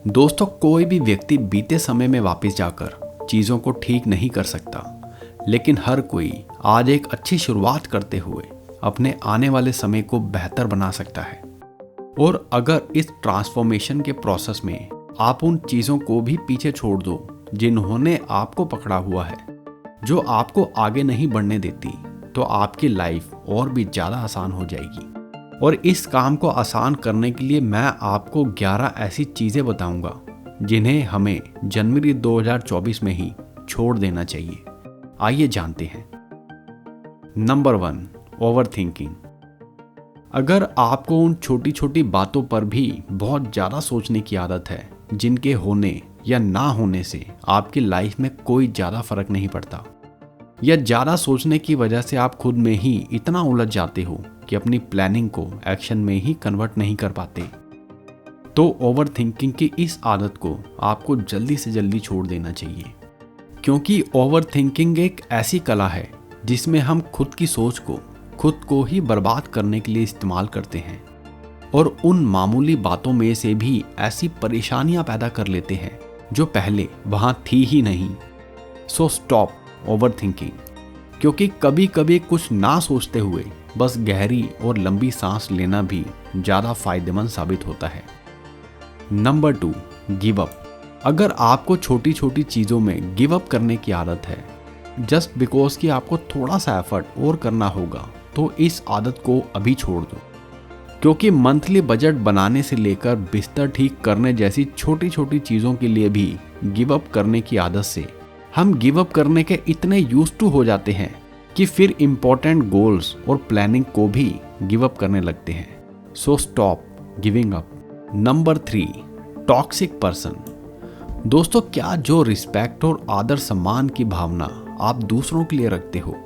दोस्तों, कोई भी व्यक्ति बीते समय में वापस जाकर चीज़ों को ठीक नहीं कर सकता, लेकिन हर कोई आज एक अच्छी शुरुआत करते हुए अपने आने वाले समय को बेहतर बना सकता है। और अगर इस ट्रांसफॉर्मेशन के प्रोसेस में आप उन चीज़ों को भी पीछे छोड़ दो जिन्होंने आपको पकड़ा हुआ है, जो आपको आगे नहीं बढ़ने देती, तो आपकी लाइफ और भी ज़्यादा आसान हो जाएगी। और इस काम को आसान करने के लिए मैं आपको 11 ऐसी चीज़ें बताऊंगा जिन्हें हमें जनवरी 2024 में ही छोड़ देना चाहिए। आइए जानते हैं। Number 1, over thinking. अगर आपको उन छोटी छोटी बातों पर भी बहुत ज़्यादा सोचने की आदत है जिनके होने या ना होने से आपकी लाइफ में कोई ज़्यादा फर्क नहीं पड़ता, या ज़्यादा सोचने की वजह से आप खुद में ही इतना उलझ जाते हो कि अपनी प्लानिंग को एक्शन में ही कन्वर्ट नहीं कर पाते, तो ओवर थिंकिंग की इस आदत को आपको जल्दी से जल्दी छोड़ देना चाहिए। क्योंकि ओवर थिंकिंग एक ऐसी कला है जिसमें हम खुद की सोच को खुद को ही बर्बाद करने के लिए इस्तेमाल करते हैं और उन मामूली बातों में से भी ऐसी परेशानियां पैदा कर लेते हैं जो पहले वहां थी ही नहीं। सो स्टॉप ओवर थिंकिंग, क्योंकि कभी कभी कुछ ना सोचते हुए बस गहरी और लंबी सांस लेना भी ज़्यादा फायदेमंद साबित होता है। Number 2, give up. अगर आपको छोटी छोटी चीज़ों में गिव अप करने की आदत है जस्ट बिकॉज कि आपको थोड़ा सा एफर्ट और करना होगा, तो इस आदत को अभी छोड़ दो। क्योंकि मंथली बजट बनाने से लेकर बिस्तर ठीक करने जैसी छोटी छोटी चीज़ों के लिए भी गिव अप करने की आदत से हम गिव अप करने के इतने यूज्ड टू हो जाते हैं कि फिर इम्पोर्टेंट गोल्स और प्लानिंग को भी गिव अप करने लगते हैं। So stop giving up. Number 3, toxic person. दोस्तों, क्या जो रिस्पेक्ट और आदर सम्मान की भावना आप दूसरों के लिए रखते हो,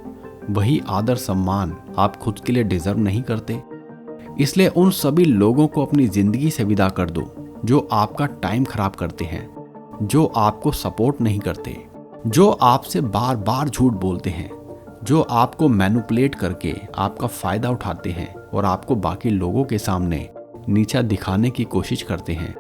वही आदर सम्मान आप खुद के लिए डिजर्व नहीं करते? इसलिए उन सभी लोगों को अपनी जिंदगी से विदा कर दो जो आपका टाइम खराब करते हैं, जो आपको सपोर्ट नहीं करते, जो आपसे बार बार झूठ बोलते हैं, जो आपको मैनिपुलेट करके आपका फायदा उठाते हैं और आपको बाकी लोगों के सामने नीचा दिखाने की कोशिश करते हैं,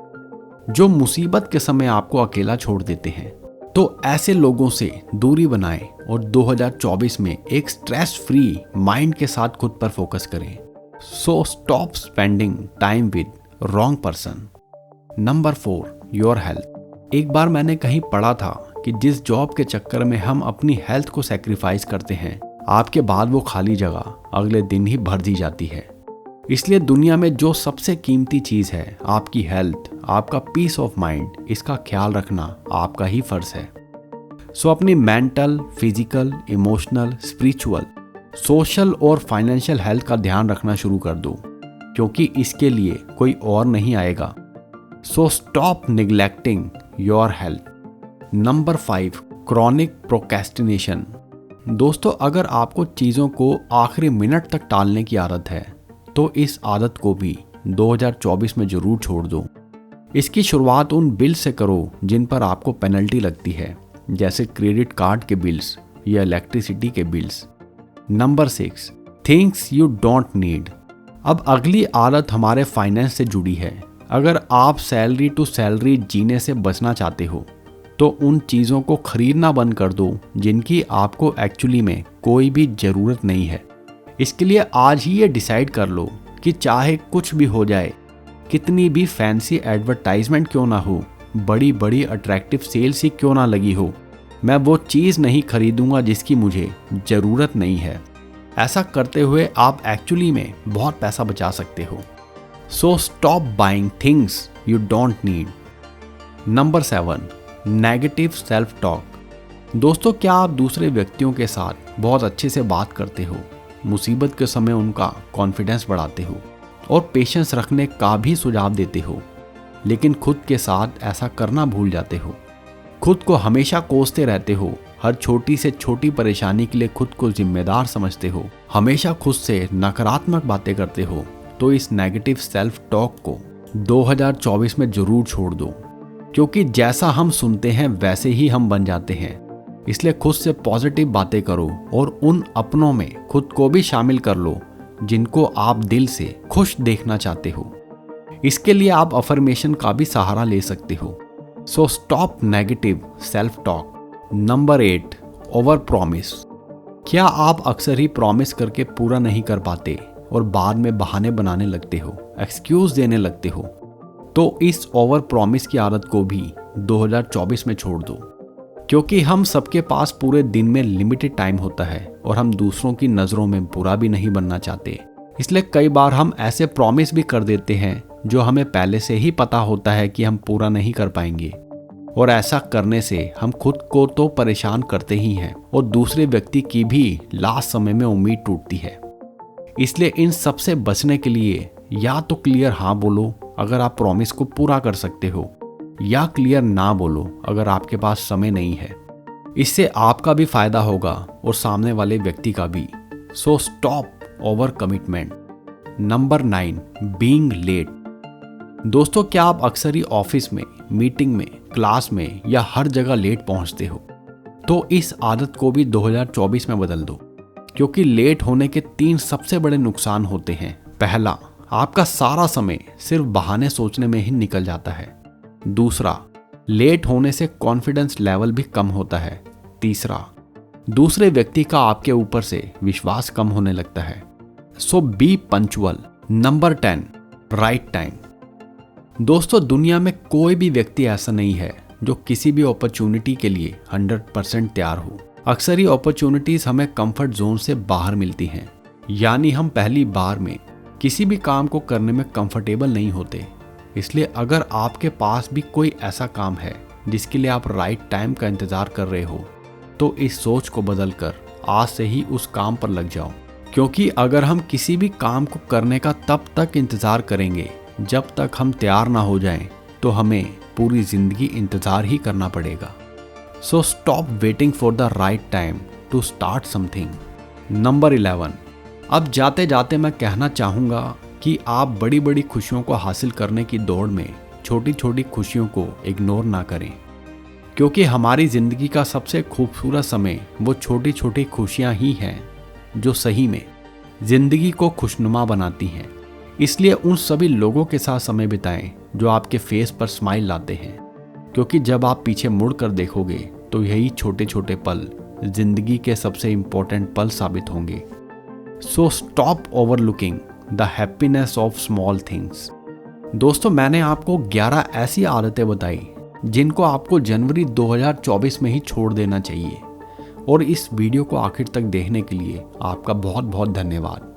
जो मुसीबत के समय आपको अकेला छोड़ देते हैं। तो ऐसे लोगों से दूरी बनाएं और 2024 में एक स्ट्रेस फ्री माइंड के साथ खुद पर फोकस करें। So stop spending time with wrong person. Number 4, your health. एक बार मैंने कहीं पढ़ा था कि जिस जॉब के चक्कर में हम अपनी हेल्थ को सैक्रिफाइस करते हैं, आपके बाद वो खाली जगह अगले दिन ही भर दी जाती है। इसलिए दुनिया में जो सबसे कीमती चीज़ है, आपकी हेल्थ, आपका पीस ऑफ माइंड, इसका ख्याल रखना आपका ही फर्ज है। सो अपनी mental, physical, emotional, spiritual, social और फाइनेंशियल हेल्थ का ध्यान रखना शुरू कर दो, क्योंकि इसके लिए कोई और नहीं आएगा। So stop neglecting your health. Number 5, chronic procrastination. दोस्तों, अगर आपको चीज़ों को आखिरी मिनट तक टालने की आदत है, तो इस आदत को भी 2024 में जरूर छोड़ दो। इसकी शुरुआत उन बिल से करो जिन पर आपको पेनल्टी लगती है, जैसे क्रेडिट कार्ड के बिल्स या इलेक्ट्रिसिटी के bills. Number 6, things you don't need. अब अगली आदत हमारे फाइनेंस से जुड़ी है। अगर आप सैलरी टू सैलरी जीने से बचना चाहते हो, तो उन चीज़ों को खरीदना बंद कर दो जिनकी आपको एक्चुअली में कोई भी ज़रूरत नहीं है। इसके लिए आज ही ये डिसाइड कर लो कि चाहे कुछ भी हो जाए, कितनी भी फैंसी एडवर्टाइजमेंट क्यों ना हो, बड़ी बड़ी अट्रैक्टिव सेल्स ही क्यों ना लगी हो, मैं वो चीज़ नहीं खरीदूंगा जिसकी मुझे ज़रूरत नहीं है। ऐसा करते हुए आप एक्चुअली में बहुत पैसा बचा सकते हो। So stop buying things you don't need. Number 7, negative self talk. दोस्तों, क्या आप दूसरे व्यक्तियों के साथ बहुत अच्छे से बात करते हो, मुसीबत के समय उनका कॉन्फिडेंस बढ़ाते हो और पेशेंस रखने का भी सुझाव देते हो, लेकिन खुद के साथ ऐसा करना भूल जाते हो? खुद को हमेशा कोसते रहते हो, हर छोटी से छोटी परेशानी के लिए खुद को जिम्मेदार समझते हो, हमेशा खुद से नकारात्मक बातें करते हो, तो इस नेगेटिव सेल्फ टॉक को 2024 में जरूर छोड़ दो। क्योंकि जैसा हम सुनते हैं वैसे ही हम बन जाते हैं। इसलिए खुद से पॉजिटिव बातें करो और उन अपनों में खुद को भी शामिल कर लो जिनको आप दिल से खुश देखना चाहते हो। इसके लिए आप अफर्मेशन का भी सहारा ले सकते हो। So stop negative self talk. Number 8, over promise. क्या आप अक्सर ही प्रॉमिस करके पूरा नहीं कर पाते और बाद में बहाने बनाने लगते हो, एक्सक्यूज देने लगते हो? तो इस ओवर प्रॉमिस की आदत को भी 2024 में छोड़ दो, क्योंकि हम सबके पास पूरे दिन में लिमिटेड टाइम होता है और हम दूसरों की नज़रों में बुरा भी नहीं बनना चाहते। इसलिए कई बार हम ऐसे प्रॉमिस भी कर देते हैं जो हमें पहले से ही पता होता है कि हम पूरा नहीं कर पाएंगे, और ऐसा करने से हम खुद को तो परेशान करते ही हैं और दूसरे व्यक्ति की भी लास्ट समय में उम्मीद टूटती है। इसलिए इन सब से बचने के लिए या तो क्लियर हाँ बोलो अगर आप प्रॉमिस को पूरा कर सकते हो, या क्लियर ना बोलो अगर आपके पास समय नहीं है। इससे आपका भी फायदा होगा और सामने वाले व्यक्ति का भी। So stop over commitment. Number 9, being late. दोस्तों, क्या आप अक्सर ही ऑफिस में, मीटिंग में, क्लास में या हर जगह लेट पहुंचते हो? तो इस आदत को भी 2024 में बदल दो, क्योंकि लेट होने के 3 सबसे बड़े नुकसान होते हैं। पहला, आपका सारा समय सिर्फ बहाने सोचने में ही निकल जाता है। दूसरा, लेट होने से कॉन्फिडेंस लेवल भी कम होता है। तीसरा, दूसरे व्यक्ति का आपके ऊपर से विश्वास कम होने लगता है। So be punctual. Number 10, right time. दोस्तों, दुनिया में कोई भी व्यक्ति ऐसा नहीं है जो किसी भी अपॉर्चुनिटी के लिए 100% तैयार हो। अक्सर ही अपॉर्चुनिटीज हमें कंफर्ट जोन से बाहर मिलती हैं, यानी हम पहली बार में किसी भी काम को करने में कंफर्टेबल नहीं होते। इसलिए अगर आपके पास भी कोई ऐसा काम है जिसके लिए आप राइट टाइम का इंतजार कर रहे हो, तो इस सोच को बदलकर आज से ही उस काम पर लग जाओ। क्योंकि अगर हम किसी भी काम को करने का तब तक इंतजार करेंगे जब तक हम तैयार ना हो जाएं, तो हमें पूरी जिंदगी इंतजार ही करना पड़ेगा। So stop waiting for the right time to start something. Number 11, अब जाते जाते मैं कहना चाहूँगा कि आप बड़ी बड़ी खुशियों को हासिल करने की दौड़ में छोटी छोटी खुशियों को इग्नोर ना करें, क्योंकि हमारी ज़िंदगी का सबसे खूबसूरत समय वो छोटी छोटी खुशियाँ ही हैं जो सही में ज़िंदगी को खुशनुमा बनाती हैं। इसलिए उन सभी लोगों के साथ समय बिताएं जो आपके फेस पर स्माइल लाते हैं, क्योंकि जब आप पीछे मुड़ कर देखोगे तो यही छोटे छोटे पल ज़िंदगी के सबसे इम्पोर्टेंट पल साबित होंगे। So stop overlooking the happiness of small things. दोस्तों, मैंने आपको 11 ऐसी आदतें बताई जिनको आपको जनवरी 2024 में ही छोड़ देना चाहिए, और इस वीडियो को आखिर तक देखने के लिए आपका बहुत बहुत धन्यवाद।